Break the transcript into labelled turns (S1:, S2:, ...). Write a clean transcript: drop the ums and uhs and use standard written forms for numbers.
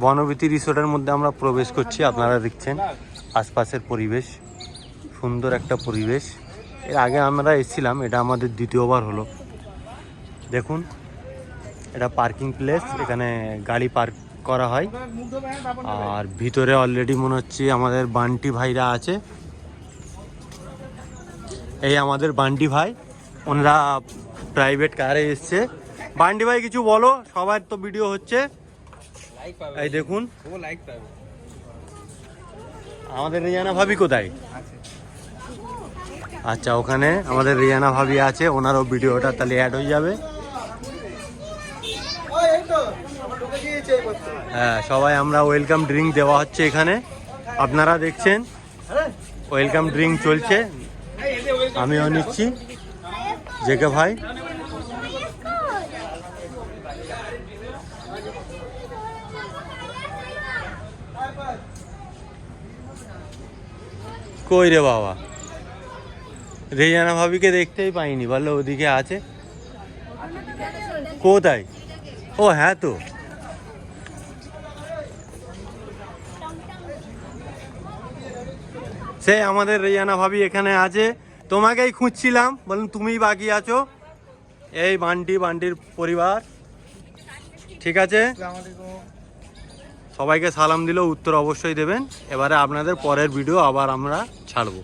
S1: বনবীথি রিসোর্টের মধ্যে আমরা প্রবেশ করছি। আপনারা দেখছেন আশপাশের পরিবেশ, সুন্দর একটা পরিবেশ। এর আগে আমরা এসেছিলাম, এটা আমাদের দ্বিতীয়বার হলো। দেখুন, এটা পার্কিং প্লেস, এখানে গাড়ি পার্ক করা হয়। আর ভিতরে অলরেডি মনে হচ্ছে আমাদের বান্টি ভাইরা আছে। এই আমাদের বান্টি ভাই, ওনারা প্রাইভেট কারে এসছে। বান্টি ভাই কিছু বলো, সবার তো ভিডিও হচ্ছে। এই দেখুন আমাদের রিয়ানা ভাবি কোথায়? আচ্ছা, ওখানে আমাদের রিয়ানা ভাবি আছে, ওনারও ভিডিওটা তাহলে অ্যাড হয়ে যাবে। হ্যাঁ, সবাই আমরা ওয়েলকাম ড্রিঙ্ক দেওয়া হচ্ছে এখানে, আপনারা দেখছেন ওয়েলকাম ড্রিঙ্ক চলছে। আমিও নিচ্ছি, জেকে ভাই। কই রে বাবা, রেজানা ভাবিকে দেখতেই পাইনি, বললো ওদিকে আছে। কোথায়? ও হ্যাঁ, তো সে আমাদের রেজানা ভাবি এখানে আছে। তোমাকেই খুঁজছিলাম, বলুন তুমিই বাকি আছো। এই বান্টির পরিবার, ঠিক আছে। সবাইকে সালাম দিল, উত্তর অবশ্যই দেবেন। এবারে আপনাদের পরের ভিডিও আবার আমরা ছাড়বো।